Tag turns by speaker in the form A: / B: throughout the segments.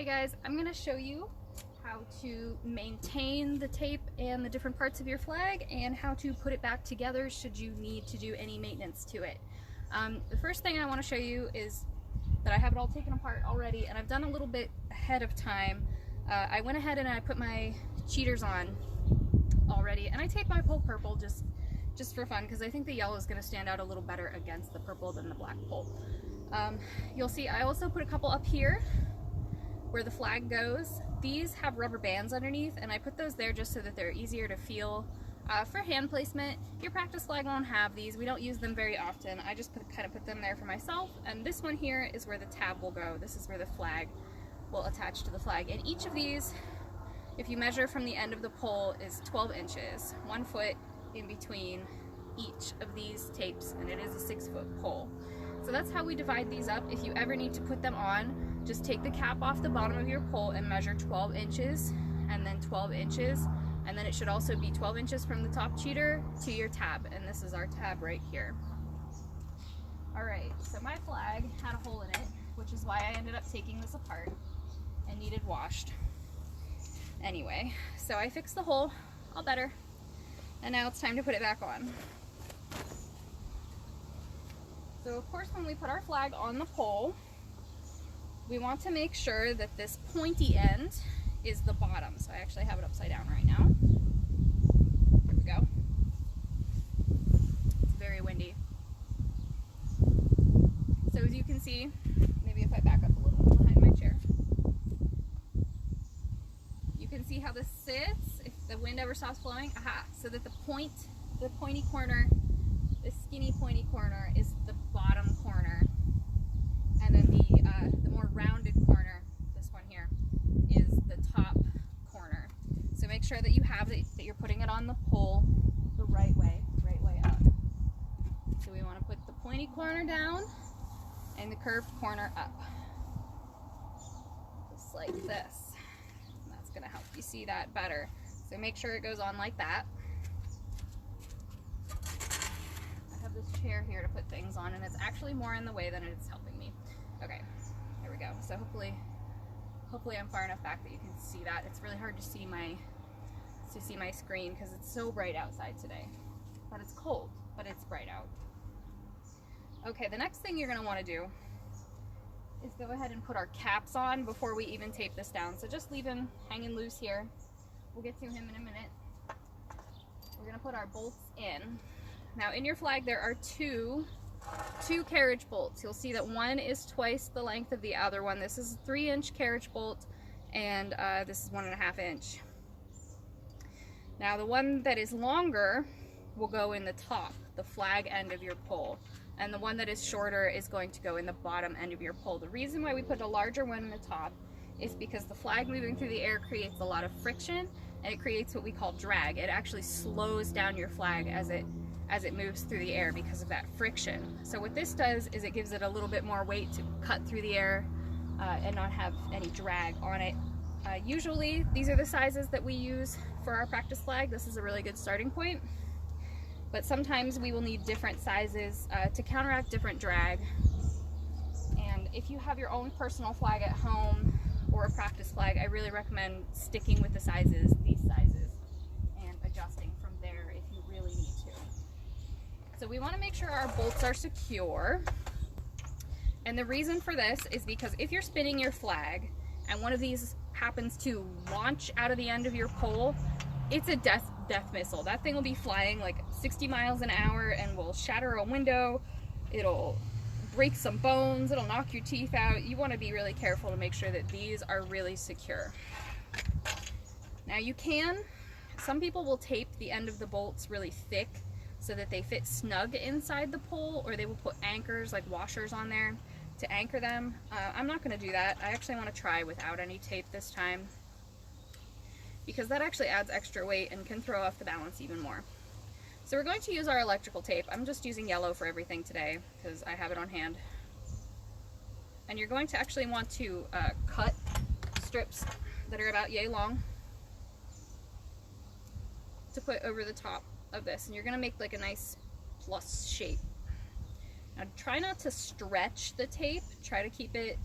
A: Hey guys, I'm going to show you how to maintain the tape and the different parts of your flag and how to put it back together should you need to do any maintenance to it. The first thing I want to show you is that I have it all taken apart already, and I've done a little bit ahead of time. I went ahead and I put my cheaters on already, and I taped my pole purple just for fun because I think the yellow is going to stand out a little better against the purple than the black pole. You'll see I also put a couple up here where the flag goes. These have rubber bands underneath, and I put those there just so that they're easier to feel for hand placement. Your practice flag won't have these. We don't use them very often. I just kind of put them there for myself, and this one here is where the tab will go. This is where the flag will attach to the flag, and each of these, if you measure from the end of the pole, is 12 inches, 1 foot in between each of these tapes, and it is a 6-foot pole. So that's how we divide these up. If you ever need to put them on, just take the cap off the bottom of your pole and measure 12 inches and then 12 inches, and then it should also be 12 inches from the top cheater to your tab, and this is our tab right here. Alright, so my flag had a hole in it, which is why I ended up taking this apart and needed washed. Anyway, so I fixed the hole, all better, and now it's time to put it back on. So of course when we put our flag on the pole, we want to make sure that this pointy end is the bottom. So I actually have it upside down right now. Here we go. It's very windy. So as you can see, maybe if I back up a little behind my chair, you can see how this sits if the wind ever stops blowing. Aha! So that the pointy corner, this skinny pointy corner is the bottom corner, and then the more rounded corner, this one here, is the top corner. So make sure that you have it, that you're putting it on the pole the right way up. So we want to put the pointy corner down and the curved corner up, just like this. And that's going to help you see that better. So make sure it goes on like that. This chair here to put things on, and it's actually more in the way than it's helping me. Okay, there we go. So hopefully I'm far enough back that you can see that. It's really hard to see my screen because it's so bright outside today, but it's cold, but it's bright out. Okay, the next thing you're going to want to do is go ahead and put our caps on before we even tape this down. So just leave him hanging loose here. We'll get to him in a minute. We're going to put our bolts in. Now in your flag there are two carriage bolts. You'll see that one is twice the length of the other one. This is a 3-inch carriage bolt, and this is 1.5 inch. Now the one that is longer will go in the top, the flag end of your pole, and the one that is shorter is going to go in the bottom end of your pole. The reason why we put a larger one in the top is because the flag moving through the air creates a lot of friction, and it creates what we call drag. It actually slows down your flag as it moves through the air because of that friction. So what this does is it gives it a little bit more weight to cut through the air and not have any drag on it. Usually these are the sizes that we use for our practice flag. This is a really good starting point, but sometimes we will need different sizes to counteract different drag. And if you have your own personal flag at home or a practice flag, I really recommend sticking with these sizes, and adjusting from there if you really need to. So we want to make sure our bolts are secure, and the reason for this is because if you're spinning your flag and one of these happens to launch out of the end of your pole, it's a death missile. That thing will be flying like 60 miles an hour and will shatter a window, it'll break some bones, it'll knock your teeth out. You want to be really careful to make sure that these are really secure. Now some people will tape the end of the bolts really thick so that they fit snug inside the pole, or they will put anchors like washers on there to anchor them. I'm not going to do that. I actually want to try without any tape this time, because that actually adds extra weight and can throw off the balance even more. So we're going to use our electrical tape. I'm just using yellow for everything today because I have it on hand. And you're going to actually want to cut strips that are about yay long to put over the top of this, and you're going to make like a nice plus shape. Now try not to stretch the tape, try to keep it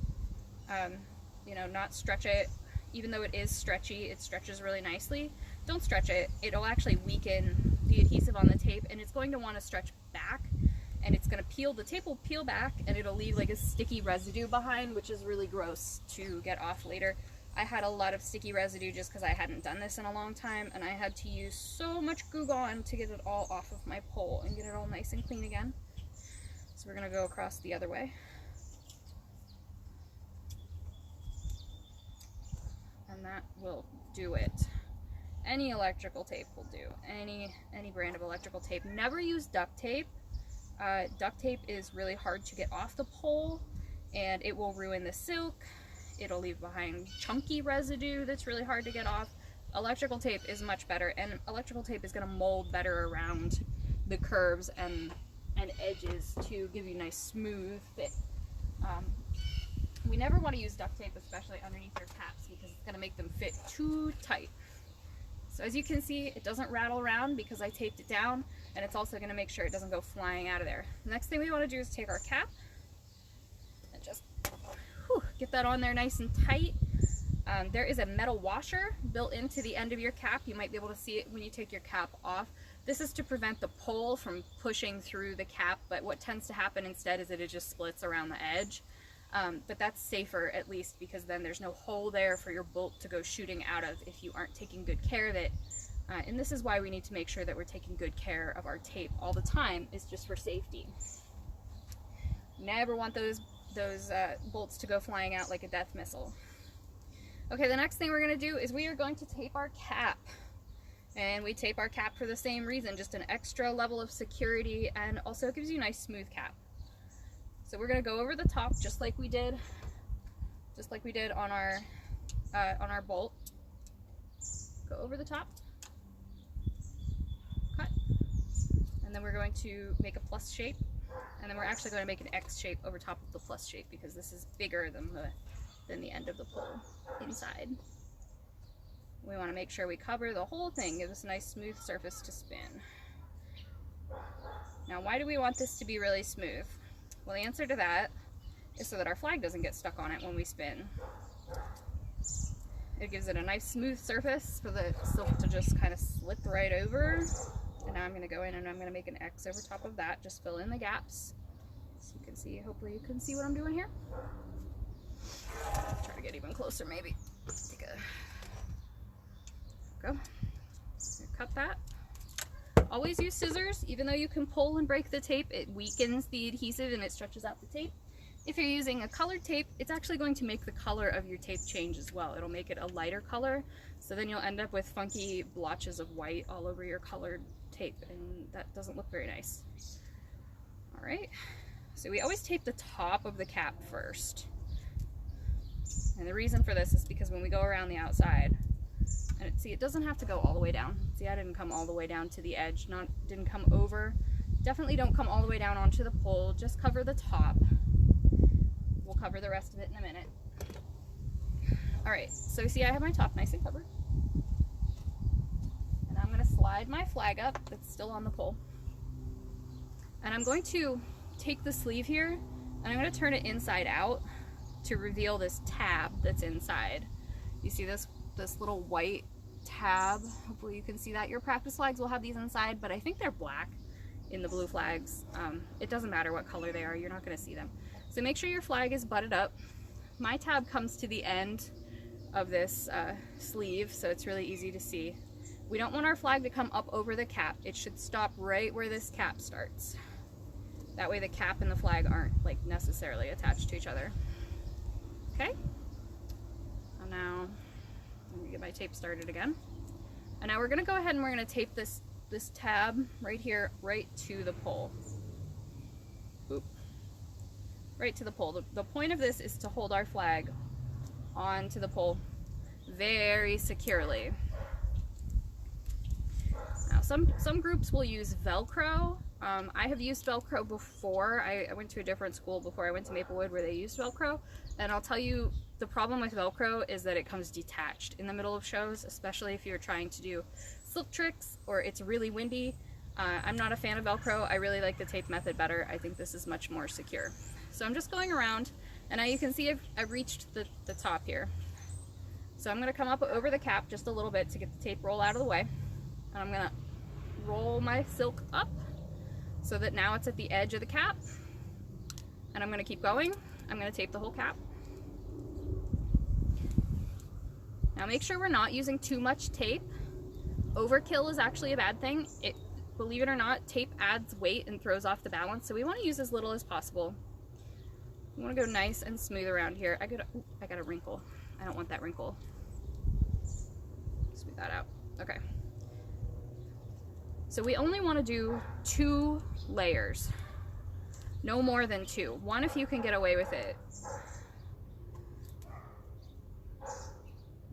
A: you know, not stretch it. Even though it is stretchy, it stretches really nicely. Don't stretch it. It'll actually weaken the adhesive on the tape, and it's going to want to stretch back, and it's going to peel. The tape will peel back, and it'll leave like a sticky residue behind, which is really gross to get off later. I had a lot of sticky residue just because I hadn't done this in a long time, and I had to use so much Goo-gone to get it all off of my pole and get it all nice and clean again. So we're going to go across the other way. And that will do it. Any electrical tape will do. Any brand of electrical tape. Never use duct tape. Duct tape is really hard to get off the pole, and it will ruin the silk. It'll leave behind chunky residue that's really hard to get off. Electrical tape is much better, and electrical tape is going to mold better around the curves and edges to give you a nice smooth fit. We never want to use duct tape, especially underneath your caps, because it's going to make them fit too tight. So as you can see, it doesn't rattle around because I taped it down, and it's also going to make sure it doesn't go flying out of there. The next thing we want to do is take our cap and just get that on there nice and tight. There is a metal washer built into the end of your cap. You might be able to see it when you take your cap off. This is to prevent the pole from pushing through the cap, but what tends to happen instead is that it just splits around the edge. But that's safer, at least, because then there's no hole there for your bolt to go shooting out of if you aren't taking good care of it. And this is why we need to make sure that we're taking good care of our tape all the time, is just for safety. Never want those bolts to go flying out like a death missile. Okay, the next thing we're going to do is we are going to tape our cap. And we tape our cap for the same reason, just an extra level of security, and also it gives you a nice smooth cap. So we're going to go over the top just like we did on our bolt. Go over the top, cut, and then we're going to make a plus shape, and then we're actually going to make an X shape over top of the plus shape because this is bigger than the end of the pole inside. We want to make sure we cover the whole thing, give us a nice smooth surface to spin. Now, why do we want this to be really smooth? Well, the answer to that is so that our flag doesn't get stuck on it when we spin. It gives it a nice smooth surface for the silk to just kind of slip right over. And now I'm going to go in and I'm going to make an X over top of that, just fill in the gaps. So you can see, hopefully you can see what I'm doing here. Try to get even closer maybe. Take a, go. Cut that. Always use scissors. Even though you can pull and break the tape, it weakens the adhesive and it stretches out the tape. If you're using a colored tape, it's actually going to make the color of your tape change as well. It'll make it a lighter color, so then you'll end up with funky blotches of white all over your colored tape, and that doesn't look very nice. All right, so we always tape the top of the cap first. And the reason for this is because when we go around the outside, and see, it doesn't have to go all the way down. See, I didn't come all the way down to the edge, didn't come over. Definitely don't come all the way down onto the pole, just cover the top. We'll cover the rest of it in a minute. All right, so see, I have my top nice and covered. And I'm gonna slide my flag up that's still on the pole. And I'm going to take the sleeve here, and I'm gonna turn it inside out to reveal this tab that's inside. You see this little white tab? Hopefully you can see that. Your practice flags will have these inside, but I think they're black in the blue flags. It doesn't matter what color they are, you're not gonna see them. So make sure your flag is butted up. My tab comes to the end of this sleeve, so it's really easy to see. We don't want our flag to come up over the cap. It should stop right where this cap starts. That way the cap and the flag aren't like necessarily attached to each other. Okay? And now, let me get my tape started again. And now we're gonna go ahead and we're gonna tape this tab right here, right to the pole. Oop. Right to the pole. The point of this is to hold our flag onto the pole very securely. Now some groups will use Velcro. I have used Velcro before. I went to a different school before I went to Maplewood where they used Velcro, and I'll tell you the problem with Velcro is that it comes detached in the middle of shows, especially if you're trying to do silk tricks or it's really windy. I'm not a fan of Velcro. I really like the tape method better. I think this is much more secure. So I'm just going around And now you can see I've reached the top here. So I'm going to come up over the cap just a little bit to get the tape roll out of the way. And I'm going to roll my silk up so that now it's at the edge of the cap. And I'm going to keep going. I'm going to tape the whole cap. Now make sure we're not using too much tape. Overkill is actually a bad thing. Believe it or not, tape adds weight and throws off the balance, so we want to use as little as possible. We want to go nice and smooth around here. I got a wrinkle. I don't want that wrinkle. Smooth that out. Okay. So we only want to do 2 layers. No more than 2. 1 if you can get away with it.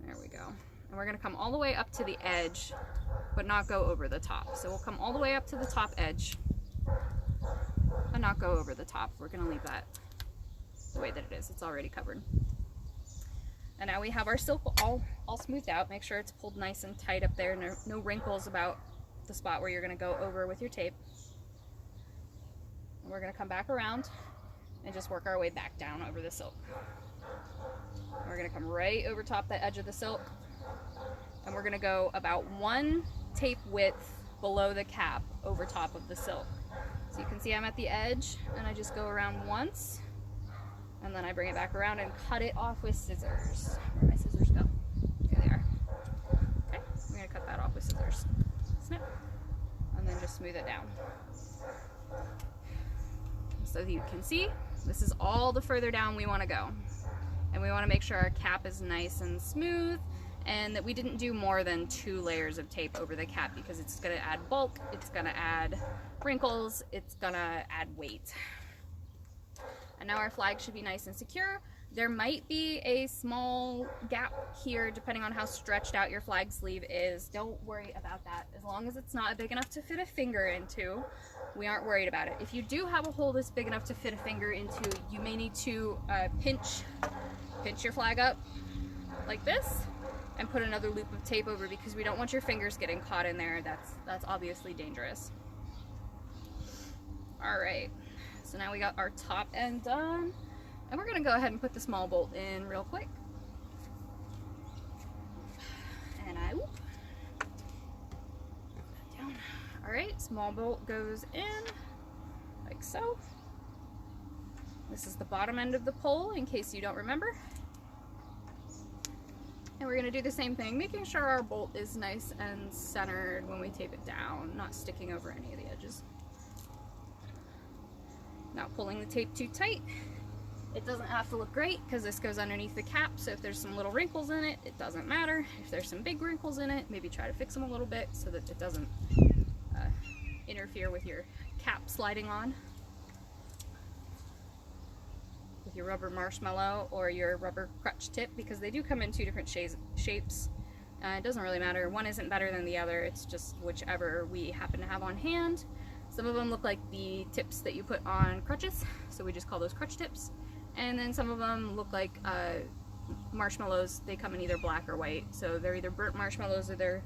A: There we go. And we're going to come all the way up to the edge, but not go over the top. So we'll come all the way up to the top edge and not go over the top. We're going to leave that the way that it is. It's already covered. And now we have our silk all smoothed out. Make sure it's pulled nice and tight up there. No wrinkles about the spot where you're going to go over with your tape. And we're going to come back around and just work our way back down over the silk. We're going to come right over top the edge of the silk, and we're going to go about 1 tape width below the cap over top of the silk. So you can see I'm at the edge, and I just go around once, and then I bring it back around and cut it off with scissors. Where'd my scissors go? Here they are. Okay, I'm going to cut that off with scissors. Snip. And then just smooth it down. So you can see, this is all the further down we want to go. And we want to make sure our cap is nice and smooth, and that we didn't do more than 2 layers of tape over the cap, because it's going to add bulk, it's going to add wrinkles, it's going to add weight. And now our flag should be nice and secure. There might be a small gap here depending on how stretched out your flag sleeve is. Don't worry about that. As long as it's not big enough to fit a finger into, we aren't worried about it. If you do have a hole that's big enough to fit a finger into, you may need to pinch your flag up like this and put another loop of tape over, because we don't want your fingers getting caught in there. That's obviously dangerous. All right, so now we got our top end done, and we're gonna go ahead and put the small bolt in real quick. And I whoop that down. All right, small bolt goes in like so. This is the bottom end of the pole, in case you don't remember. And we're going to do the same thing, making sure our bolt is nice and centered when we tape it down, not sticking over any of the edges. Not pulling the tape too tight. It doesn't have to look great, because this goes underneath the cap, so if there's some little wrinkles in it, it doesn't matter. If there's some big wrinkles in it, maybe try to fix them a little bit so that it doesn't interfere with your cap sliding on with your rubber marshmallow or your rubber crutch tip, because they do come in 2 different shapes. It doesn't really matter. One isn't better than the other. It's just whichever we happen to have on hand. Some of them look like the tips that you put on crutches, so we just call those crutch tips. And then some of them look like marshmallows. They come in either black or white, so they're either burnt marshmallows or they're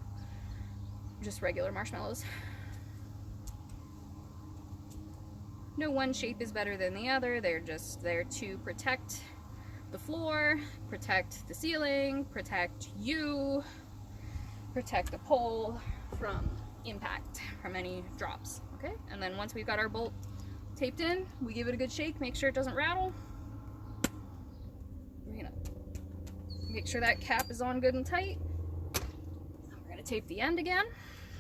A: just regular marshmallows. No one shape is better than the other. They're just there to protect the floor, protect the ceiling, protect you, protect the pole from impact, from any drops. Okay, and then once we've got our bolt taped in, we give it a good shake, make sure it doesn't rattle. We're gonna make sure that cap is on good and tight. We're gonna tape the end again,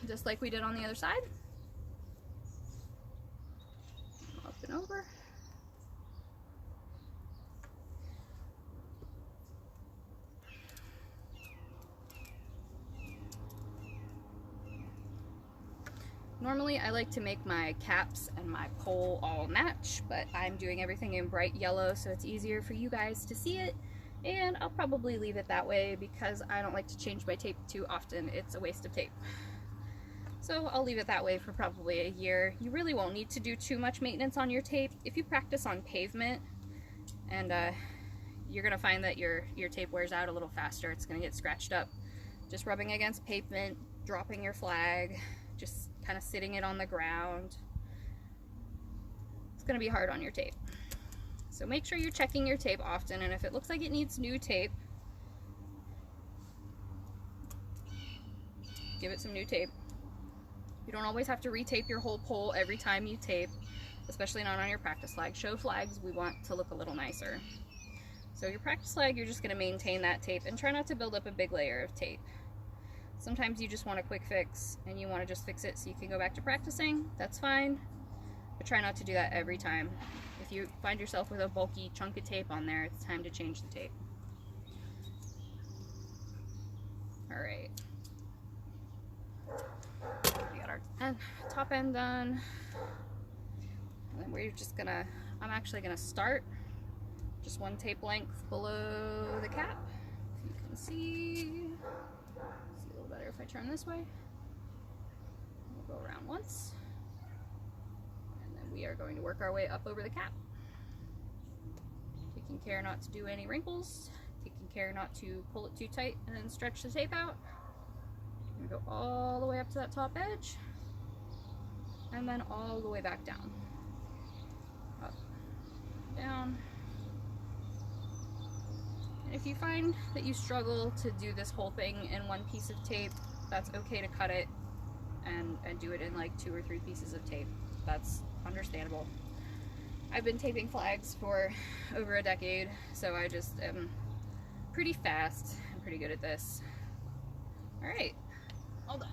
A: just like we did on the other side. Up and over. Normally I like to make my caps and my pole all match, but I'm doing everything in bright yellow so it's easier for you guys to see it, and I'll probably leave it that way because I don't like to change my tape too often. It's a waste of tape. So I'll leave it that way for probably a year. You really won't need to do too much maintenance on your tape. If you practice on pavement, and you're gonna find that your tape wears out a little faster. It's gonna get scratched up. Just rubbing against pavement, dropping your flag, just kind of sitting it on the ground. It's gonna be hard on your tape. So make sure you're checking your tape often, and if it looks like it needs new tape, give it some new tape. You don't always have to retape your whole pole every time you tape, especially not on your practice flag. Show flags, we want to look a little nicer. So your practice flag, you're just going to maintain that tape and try not to build up a big layer of tape. Sometimes you just want a quick fix and you want to just fix it so you can go back to practicing. That's fine, but try not to do that every time. If you find yourself with a bulky chunk of tape on there, it's time to change the tape. All right. We got our top end done. And then we're just gonna, I'm actually gonna start just one tape length below the cap. If you can see a little better if I turn this way. We'll go around once. We are going to work our way up over the cap. Taking care not to do any wrinkles, taking care not to pull it too tight and then stretch the tape out. I'm going to go all the way up to that top edge and then all the way back down. Up, down. And if you find that you struggle to do this whole thing in one piece of tape, that's okay to cut it and do it in like 2 or 3 pieces of tape. That's understandable. I've been taping flags for over a decade, so I just am pretty fast and pretty good at this. All right, all done.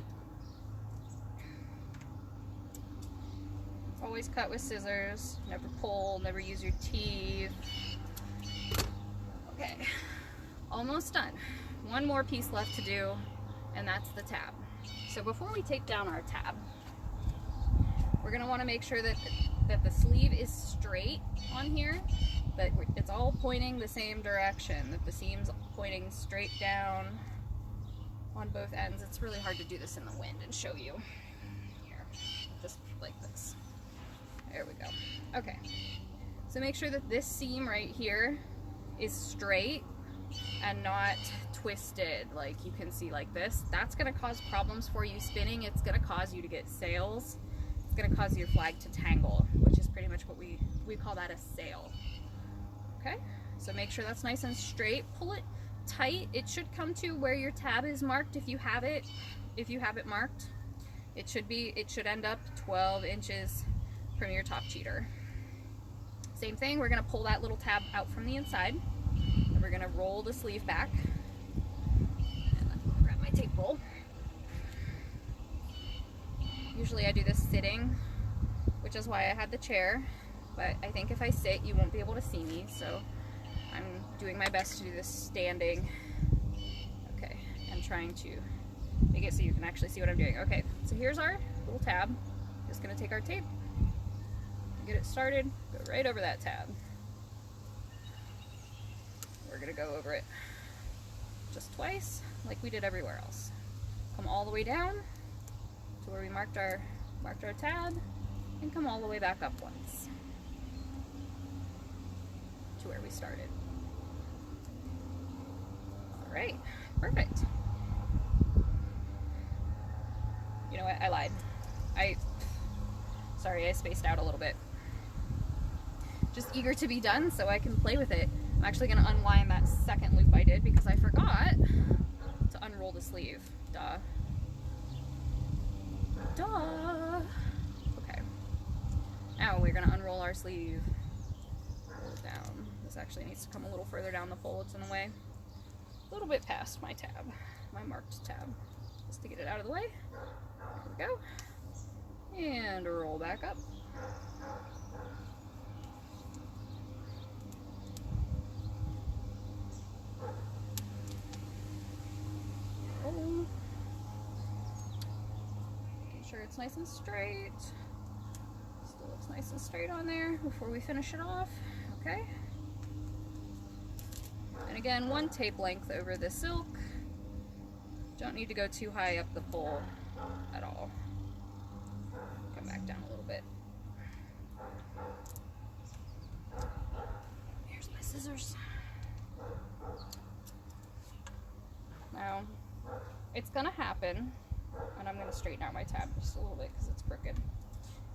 A: Always cut with scissors, never pull, never use your teeth. Okay, almost done. One more piece left to do, and that's the tab. So before we take down our tab, we're going to want to make sure that the sleeve is straight on here, that it's all pointing the same direction, that the seam's pointing straight down on both ends. It's really hard to do this in the wind and show you. Here, just like this. There we go. Okay, so make sure that this seam right here is straight and not twisted, like you can see like this. That's going to cause problems for you spinning. It's going to cause you to get sails. It's going to cause your flag to tangle, which is pretty much what we call that a sail. Okay, so make sure that's nice and straight. Pull it tight. It should come to where your tab is marked if you have it marked. It should end up 12 inches from your top cheater. Same thing, we're going to pull that little tab out from the inside, and we're going to roll the sleeve back. And let me grab my tape roll. Usually I do this sitting, which is why I had the chair, but I think if I sit you won't be able to see me, so I'm doing my best to do this standing. Okay, and trying to make it so you can actually see what I'm doing. Okay, so here's our little tab. Just gonna take our tape, get it started, go right over that tab. We're gonna go over it just twice, like we did everywhere else. Come all the way down to where we marked our tab, and come all the way back up once to where we started. All right, perfect. You know what, I lied. Sorry, I spaced out a little bit. Just eager to be done so I can play with it. I'm actually gonna unwind that second loop I did because I forgot to unroll the sleeve. Duh. Duh. Okay. Now we're gonna unroll our sleeve. Roll it down. This actually needs to come a little further down the pole. It's in the way. A little bit past my tab, my marked tab. Just to get it out of the way. There we go. And roll back up. Roll. Making sure it's nice and straight. Still looks nice and straight on there before we finish it off. Okay. And again, one tape length over the silk. Don't need to go too high up the pole at all. Come back down a little bit. Here's my scissors. Now, it's gonna happen, and I'm gonna straighten out my tab just a little bit because it's crooked.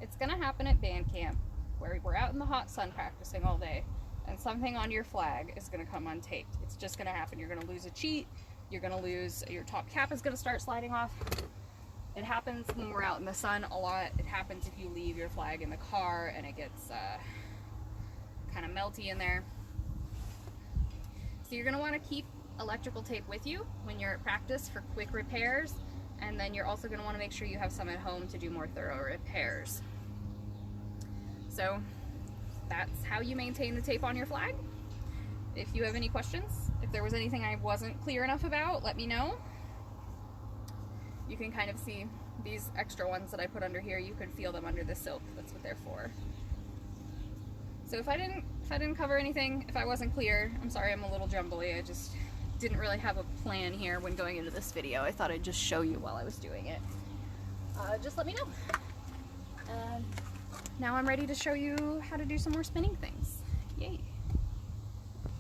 A: It's gonna happen at band camp, where we're out in the hot sun practicing all day, and something on your flag is going to come untaped. It's just going to happen. You're going to lose a cheat. You're going to lose, your top cap is going to start sliding off. It happens when we're out in the sun a lot. It happens if you leave your flag in the car and it gets kind of melty in there. So you're going to want to keep electrical tape with you when you're at practice for quick repairs, and then you're also going to want to make sure you have some at home to do more thorough repairs. So that's how you maintain the tape on your flag. If you have any questions, if there was anything I wasn't clear enough about, let me know. You can kind of see these extra ones that I put under here, you could feel them under the silk. That's what they're for. So if I didn't cover anything, if I wasn't clear, I'm sorry, I'm a little jumbly. I just didn't really have a plan here when going into this video. I thought I'd just show you while I was doing it. Just let me know. And now I'm ready to show you how to do some more spinning things. Yay.